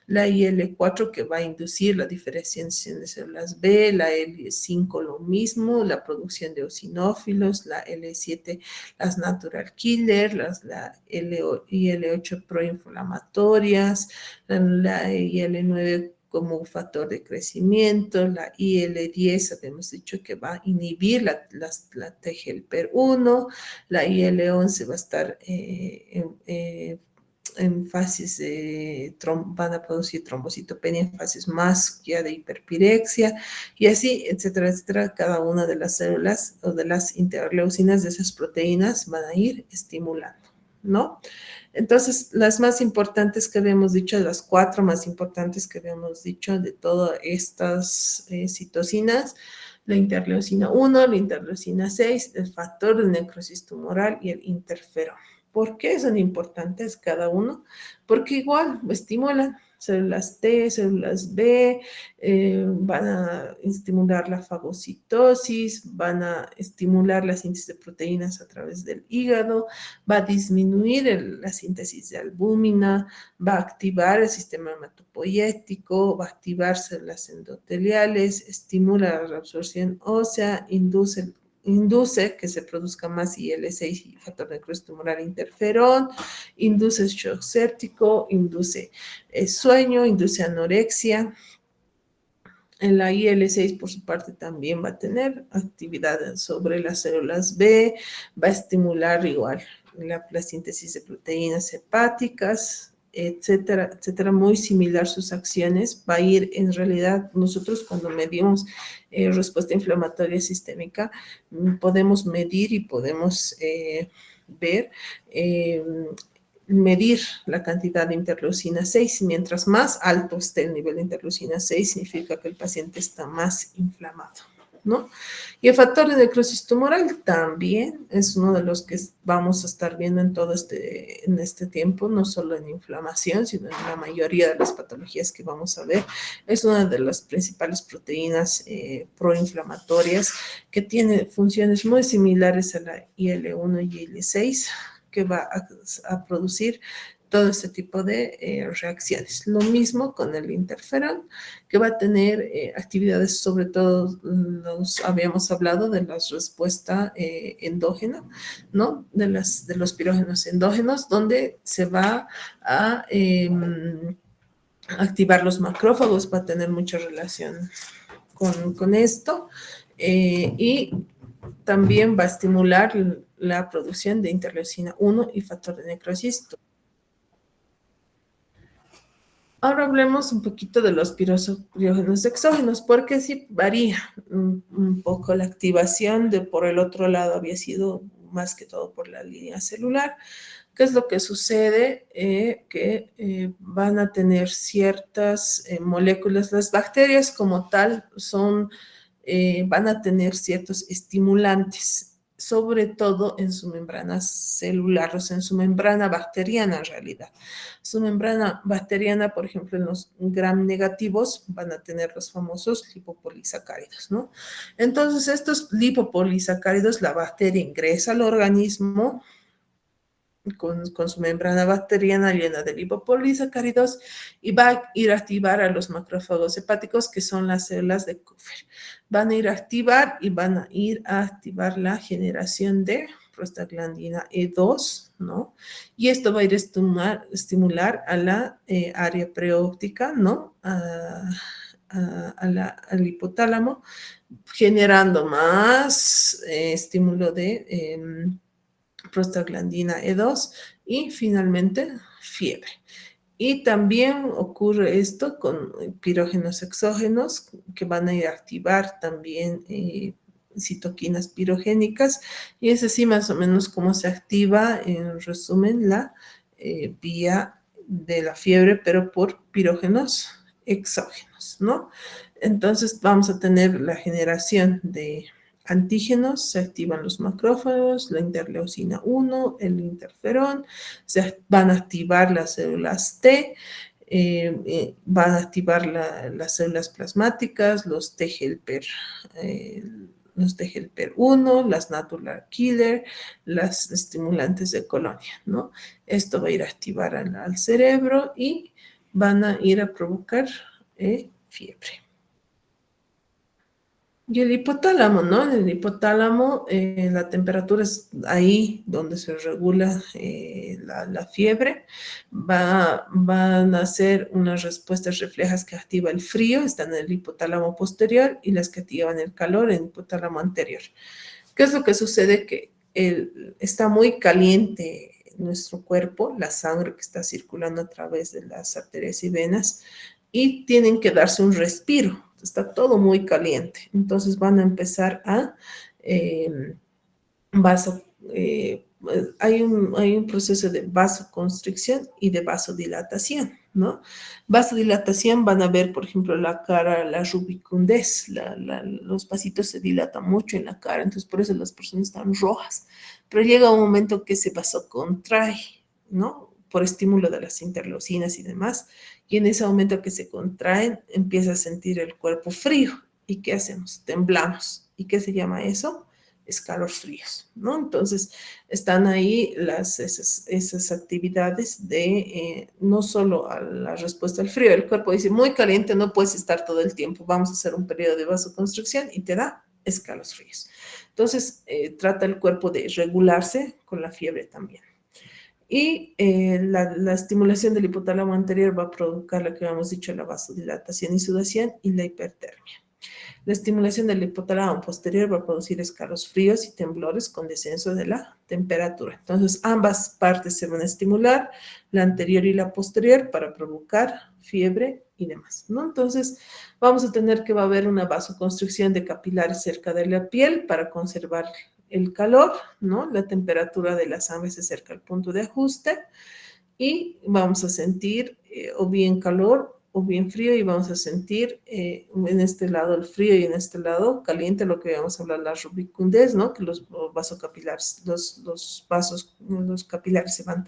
La IL-4 que va a inducir la diferenciación de células B, la L5 lo mismo, la producción de eosinófilos, la L7 las natural killer, la IL-8 proinflamatorias, la IL-9 como factor de crecimiento, la IL-10 habíamos dicho que va a inhibir la TGLP1, la IL-11 va a estar en fases van a producir trombocitopenia en fases más ya de hiperpirexia y así, etcétera, etcétera. Cada una de las células o de las interleucinas de esas proteínas van a ir estimulando, ¿no? Entonces, las más importantes que habíamos dicho, las 4 más importantes que habíamos dicho de todas estas citocinas, la interleucina 1, la interleucina 6, el factor de necrosis tumoral y el interferón. ¿Por qué son importantes cada uno? Porque igual estimulan células T, células B, van a estimular la fagocitosis, van a estimular la síntesis de proteínas a través del hígado, va a disminuir la síntesis de albúmina, va a activar el sistema hematopoyético, va a activar células endoteliales, estimula la reabsorción ósea, induce que se produzca más IL-6 y factor de necrosis tumoral interferón, induce shock séptico, induce sueño, induce anorexia. En la IL-6, por su parte, también va a tener actividad sobre las células B, va a estimular igual la síntesis de proteínas hepáticas, etcétera, etcétera, muy similar sus acciones. Va a ir, en realidad, nosotros cuando medimos respuesta inflamatoria sistémica, podemos medir y podemos ver medir la cantidad de interleucina 6. Mientras más alto esté el nivel de interleucina 6, significa que el paciente está más inflamado. ¿no? Y el factor de necrosis tumoral también es uno de los que vamos a estar viendo en este tiempo, no solo en inflamación, sino en la mayoría de las patologías que vamos a ver. Es una de las principales proteínas proinflamatorias que tiene funciones muy similares a la IL-1 y IL-6, que va a producir todo este tipo de reacciones. Lo mismo con el interferón, que va a tener actividades, sobre todo, habíamos hablado de la respuesta endógena, ¿no? De los pirógenos endógenos, donde se va a activar los macrófagos, va a tener mucha relación con esto, y también va a estimular la producción de interleucina 1 y factor de necrosis. Ahora hablemos un poquito de los pirógenos exógenos, porque sí varía un poco la activación. Por el otro lado había sido más que todo por la línea celular. ¿Qué es lo que sucede? Que van a tener ciertas moléculas. Las bacterias como tal van a tener ciertos estimulantes, sobre todo en su membrana celular, o sea, en su membrana bacteriana en realidad. Su membrana bacteriana, por ejemplo, en los gram negativos van a tener los famosos lipopolisacáridos, ¿no? Entonces, estos lipopolisacáridos, la bacteria ingresa al organismo con su membrana bacteriana llena de lipopolisacáridos y va a ir a activar a los macrófagos hepáticos, que son las células de Kupffer. Van a ir a activar y van a ir a activar la generación de prostaglandina E2, ¿no? Y esto va a ir a estimular a la área preóptica, ¿no? Al hipotálamo, generando más estímulo de prostaglandina E2 y finalmente fiebre. Y también ocurre esto con pirógenos exógenos que van a ir a activar también citoquinas pirogénicas, y es así más o menos como se activa, en resumen, la vía de la fiebre, pero por pirógenos exógenos, ¿no? Entonces vamos a tener la generación de antígenos, se activan los macrófagos, la interleucina 1, el interferón, se van a activar las células T, van a activar las células plasmáticas, los T helper 1, las natural killer, las estimulantes de colonia, ¿no? Esto va a ir a activar al cerebro y van a ir a provocar fiebre. Y el hipotálamo, ¿no? En el hipotálamo, la temperatura es ahí donde se regula la fiebre. Van a ser unas respuestas reflejas que activa el frío, están en el hipotálamo posterior, y las que activan el calor en el hipotálamo anterior. ¿Qué es lo que sucede? Que está muy caliente nuestro cuerpo, la sangre que está circulando a través de las arterias y venas, y tienen que darse un respiro. Está todo muy caliente. Entonces van a empezar a vaso, hay un proceso de vasoconstricción y de vasodilatación, ¿no? Vasodilatación, van a ver, por ejemplo, la cara, la rubicundez, los vasitos se dilatan mucho en la cara, entonces por eso las personas están rojas. Pero llega un momento que ese vaso contrae, ¿no? Por estímulo de las interleucinas y demás, y en ese momento que se contraen, empieza a sentir el cuerpo frío. ¿Y qué hacemos? Temblamos. ¿Y qué se llama eso? Escalofríos, ¿no? Entonces, están ahí esas actividades de no solo a la respuesta al frío. El cuerpo dice, muy caliente, no puedes estar todo el tiempo, vamos a hacer un periodo de vasoconstricción y te da escalofríos. Entonces, trata el cuerpo de regularse con la fiebre también. Y la estimulación del hipotálamo anterior va a provocar lo que habíamos dicho, la vasodilatación y sudoración y la hipertermia. La estimulación del hipotálamo posterior va a producir escalofríos y temblores con descenso de la temperatura. Entonces, ambas partes se van a estimular, la anterior y la posterior, para provocar fiebre y demás, ¿no? Entonces, vamos a tener que va a haber una vasoconstricción de capilares cerca de la piel para conservar el calor, ¿no? La temperatura de la sangre se acerca al punto de ajuste y vamos a sentir o bien calor o bien frío y vamos a sentir en este lado el frío y en este lado caliente, lo que vamos a hablar la rubicundez, ¿no? Que los vasocapilares, los vasos, los capilares se van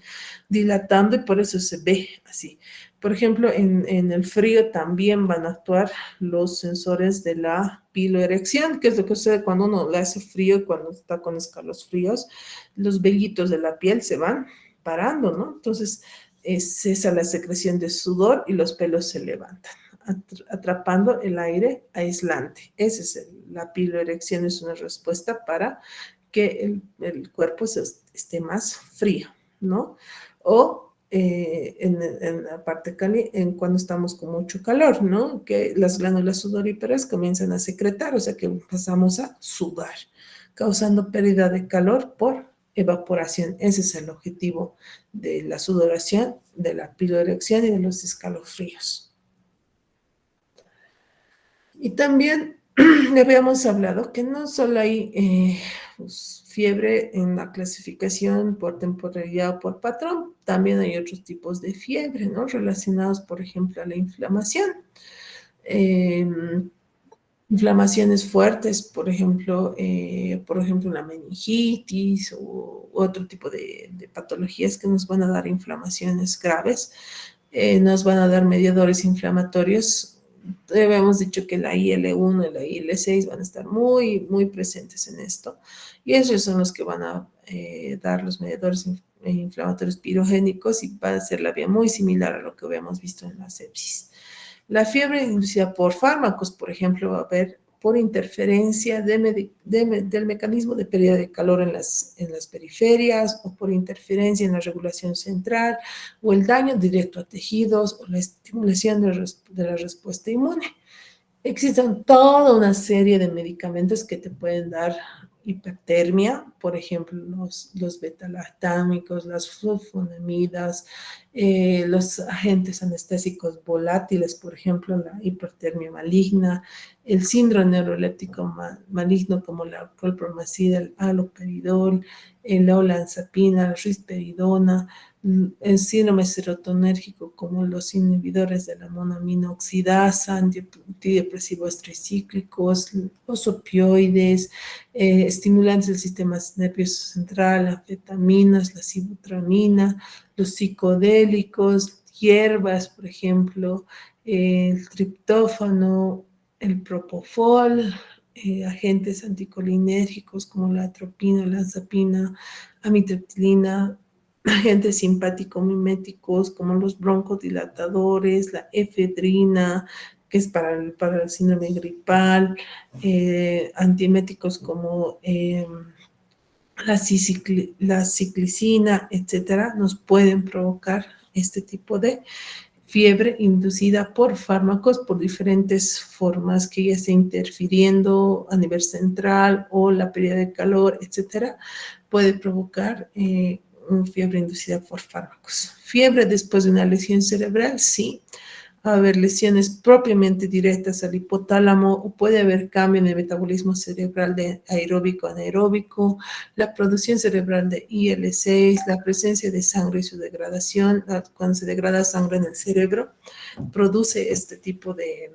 dilatando y por eso se ve así. Por ejemplo, en el frío también van a actuar los sensores de la piloerección, que es lo que sucede cuando uno le hace frío y cuando está con escalofríos, los vellitos de la piel se van parando, ¿no? Entonces cesa la secreción de sudor y los pelos se levantan, atrapando el aire aislante. Esa es la piloerección, es una respuesta para que el cuerpo esté más frío, ¿no? O en la parte caliente, cuando estamos con mucho calor, ¿no? Que las glándulas sudoríparas comienzan a secretar, o sea que pasamos a sudar, causando pérdida de calor por evaporación. Ese es el objetivo de la sudoración, de la piloerección y de los escalofríos. Y también le habíamos hablado que no solo hay pues, fiebre en la clasificación por temporalidad o por patrón, también hay otros tipos de fiebre, ¿no? Relacionados, por ejemplo, a la inflamación. Eh, Inflamaciones fuertes, por ejemplo, la meningitis o otro tipo de patologías que nos van a dar inflamaciones graves, nos van a dar mediadores inflamatorios. Habíamos dicho que la IL-1 y la IL-6 van a estar muy, muy presentes en esto, y esos son los que van a dar los mediadores inflamatorios pirogénicos y va a ser la vía muy similar a lo que habíamos visto en la sepsis. La fiebre inducida por fármacos, por ejemplo, va a haber por interferencia del mecanismo de pérdida de calor en las periferias o por interferencia en la regulación central o el daño directo a tejidos o la estimulación de la respuesta inmune. Existen toda una serie de medicamentos que te pueden dar hipertermia, por ejemplo, los beta-lactámicos, las flufenamidas, los agentes anestésicos volátiles, por ejemplo, la hipertermia maligna, el síndrome neuroléptico maligno como la clorpromazida, el haloperidol, la olanzapina, la risperidona, el síndrome serotonérgico como los inhibidores de la monoamina oxidasa, antidepresivos tricíclicos, los opioides, estimulantes del sistema nervioso central, anfetaminas, la sibutramina, los psicodélicos, hierbas, por ejemplo, el triptófano, el propofol, agentes anticolinérgicos como la atropina, la olanzapina, amitriptilina, agentes simpático-miméticos como los broncodilatadores, la efedrina, que es para el síndrome gripal, antieméticos como la ciclicina, etcétera, nos pueden provocar este tipo de fiebre inducida por fármacos por diferentes formas que ya esté interfiriendo a nivel central o la pérdida de calor, etcétera, puede provocar fiebre inducida por fármacos. Fiebre después de una lesión cerebral, sí. Va a haber lesiones propiamente directas al hipotálamo o puede haber cambio en el metabolismo cerebral de aeróbico a anaeróbico, la producción cerebral de IL-6, la presencia de sangre y su degradación. Cuando se degrada sangre en el cerebro, produce este tipo de,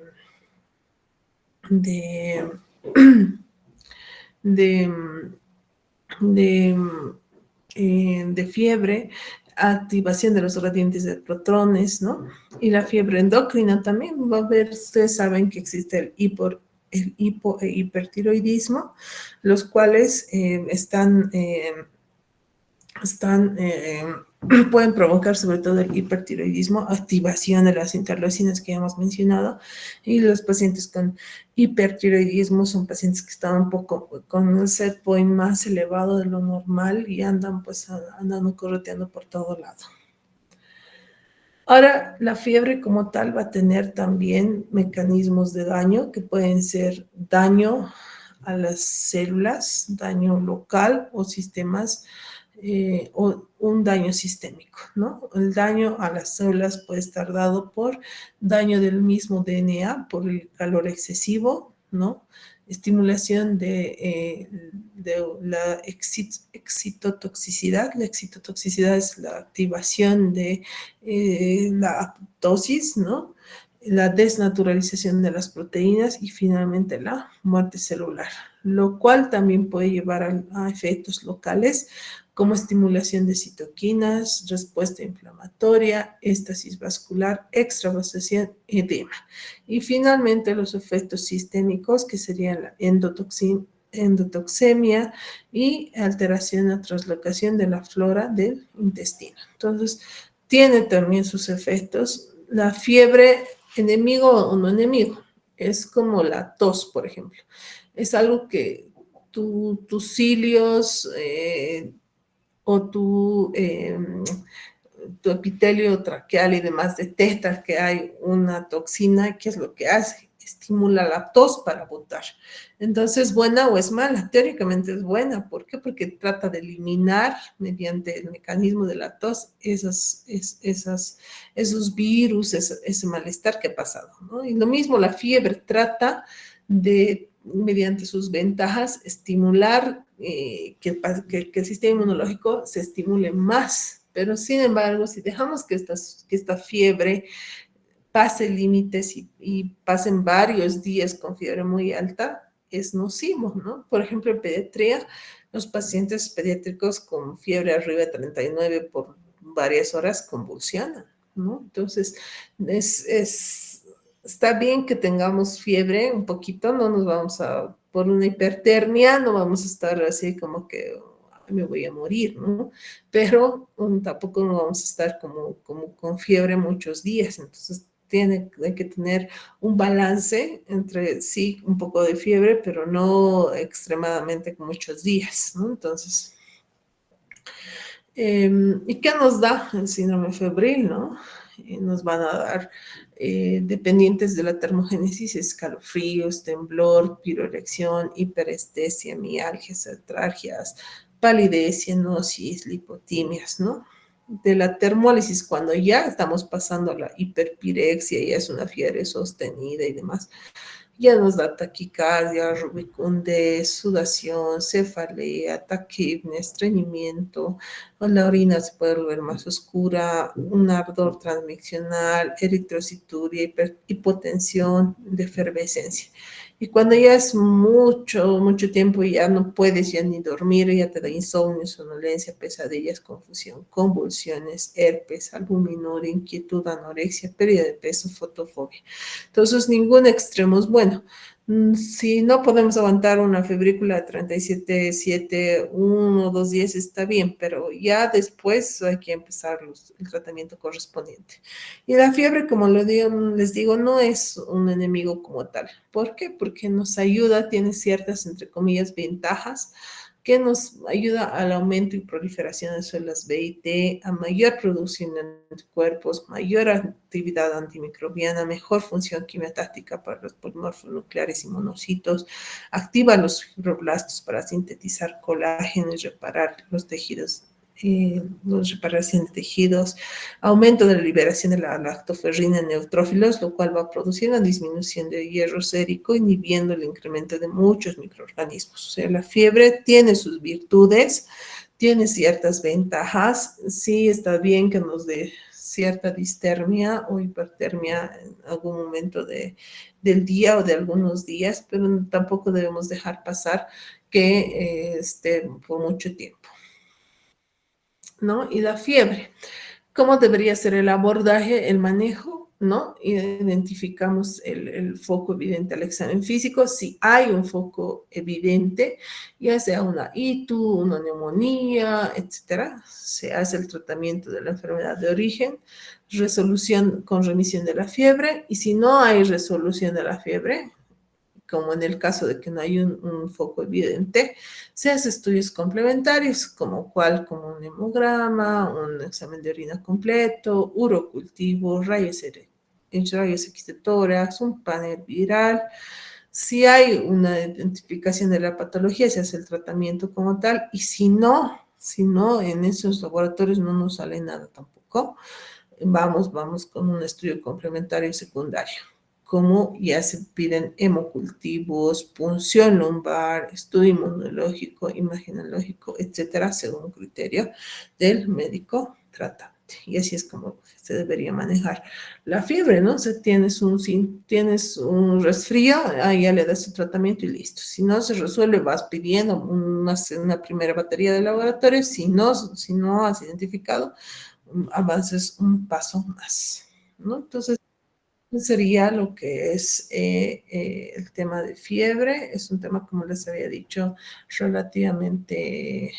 de, de fiebre, activación de los gradientes de protones, ¿no? Y la fiebre endocrina también va a haber, ustedes saben que existe el hipo e hipertiroidismo, los cuales pueden provocar sobre todo el hipertiroidismo, activación de las interleucinas que ya hemos mencionado, y los pacientes con hipertiroidismo son pacientes que están un poco con un set point más elevado de lo normal y andan correteando por todo lado. Ahora, la fiebre como tal va a tener también mecanismos de daño que pueden ser daño a las células, daño local o sistemas o un daño sistémico, ¿no? El daño a las células puede estar dado por daño del mismo DNA, por el calor excesivo, ¿no? Estimulación de la excitotoxicidad. La excitotoxicidad es la activación de la apoptosis, ¿no? la desnaturalización de las proteínas y finalmente la muerte celular, lo cual también puede llevar a efectos locales como estimulación de citoquinas, respuesta inflamatoria, éstasis vascular, extravasación, edema. Y finalmente los efectos sistémicos, que serían la endotoxemia y alteración o traslocación de la flora del intestino. Entonces, tiene también sus efectos. La fiebre, enemigo o no enemigo, es como la tos, por ejemplo. Es algo que tus cilios o tu epitelio traqueal y demás detecta que hay una toxina, ¿qué es lo que hace? Estimula la tos para botar. Entonces, ¿buena o es mala? Teóricamente es buena. ¿Por qué? Porque trata de eliminar mediante el mecanismo de la tos esos virus, ese malestar que ha pasado, ¿no? Y lo mismo la fiebre trata de, mediante sus ventajas, estimular que el sistema inmunológico se estimule más. Pero sin embargo, si dejamos que esta fiebre pase límites y pasen varios días con fiebre muy alta, es nocivo, ¿no? Por ejemplo, en pediatría, los pacientes pediátricos con fiebre arriba de 39 por varias horas convulsionan, ¿no? Entonces, está bien que tengamos fiebre un poquito, no nos vamos a, por una hipertermia, no vamos a estar así como que me voy a morir, ¿no? Pero tampoco no vamos a estar como con fiebre muchos días, entonces hay que tener un balance entre sí, un poco de fiebre, pero no extremadamente con muchos días, ¿no? Entonces, ¿y qué nos da el síndrome febril, no? Nos van a dar, dependientes de la termogénesis, escalofríos, temblor, piroerección, hiperestesia, mialgias, artralgias, palidez, cianosis, lipotimias, ¿no? De la termólisis, cuando ya estamos pasando a la hiperpirexia, ya es una fiebre sostenida y demás, ya nos da taquicardia, rubicundez, sudación, cefalea, taquipnea, estreñimiento, la orina se puede volver más oscura, un ardor transmisional, eritrocituria, hipotensión, de efervescencia. Y cuando ya es mucho tiempo y ya no puedes ya ni dormir, ya te da insomnio, somnolencia, pesadillas, confusión, convulsiones, herpes, albuminura, inquietud, anorexia, pérdida de peso, fotofobia. Entonces, ningún extremo es bueno. Si no podemos aguantar una febrícula de 37,7, 1 o 2 días, está bien, pero ya después hay que empezar el tratamiento correspondiente. Y la fiebre, como les digo, no es un enemigo como tal. ¿Por qué? Porque nos ayuda, tiene ciertas, entre comillas, ventajas que nos ayuda al aumento y proliferación de células B y T, a mayor producción de anticuerpos, mayor actividad antimicrobiana, mejor función quimiotáctica para los polimorfos nucleares y monocitos, activa los fibroblastos para sintetizar colágeno y reparar los tejidos, reparación de tejidos, aumento de la liberación de la lactoferrina en neutrófilos, lo cual va a producir una disminución de hierro sérico, inhibiendo el incremento de muchos microorganismos. O sea, la fiebre tiene sus virtudes, tiene ciertas ventajas. Sí, está bien que nos dé cierta distermia o hipertermia en algún momento del día o de algunos días, pero tampoco debemos dejar pasar que esté por mucho tiempo, ¿no? Y la fiebre. ¿Cómo debería ser el abordaje, el manejo? ¿No? Identificamos el foco evidente al examen físico. Si hay un foco evidente, ya sea una ITU, una neumonía, etcétera, se hace el tratamiento de la enfermedad de origen, resolución con remisión de la fiebre, y si no hay resolución de la fiebre, como en el caso de que no hay un foco evidente, se hace estudios complementarios, como un hemograma, un examen de orina completo, urocultivo, rayos X de tórax, un panel viral. Si hay una identificación de la patología, se hace el tratamiento como tal, y si no, en esos laboratorios no nos sale nada tampoco, vamos con un estudio complementario secundario, como ya se piden hemocultivos, punción lumbar, estudio inmunológico, imagenológico, etcétera, según criterio del médico tratante. y así es como se debería manejar la fiebre, ¿no? Si tienes un resfrío, ahí ya le das tu tratamiento y listo. Si no se resuelve, vas pidiendo una primera batería de laboratorio. Si no has identificado, avances un paso más, ¿no? Entonces, sería lo que es el tema de fiebre. Es un tema, como les había dicho, relativamente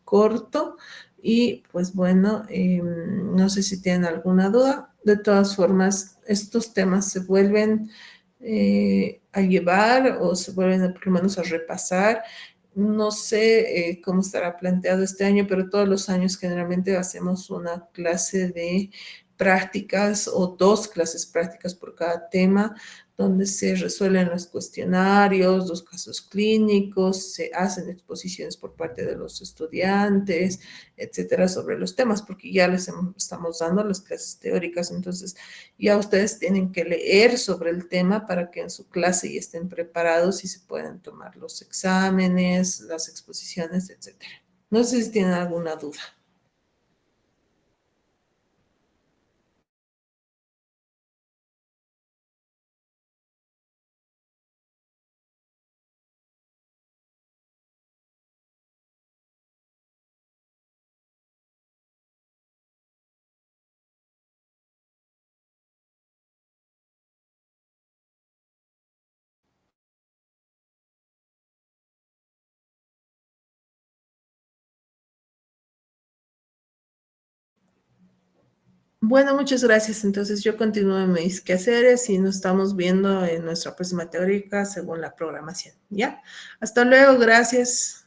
corto. Y pues bueno, no sé si tienen alguna duda. De todas formas, estos temas se vuelven a llevar o se vuelven por lo menos a repasar. No sé cómo estará planteado este año, pero todos los años generalmente hacemos una clase de prácticas o dos clases prácticas por cada tema, donde se resuelven los cuestionarios, los casos clínicos, se hacen exposiciones por parte de los estudiantes, etcétera, sobre los temas, porque ya estamos dando las clases teóricas. Entonces ya ustedes tienen que leer sobre el tema para que en su clase ya estén preparados y se puedan tomar los exámenes, las exposiciones, etcétera. No sé si tienen alguna duda. Bueno, muchas gracias. Entonces yo continúo en mis quehaceres y nos estamos viendo en nuestra próxima teórica según la programación. ¿Ya? Hasta luego, gracias.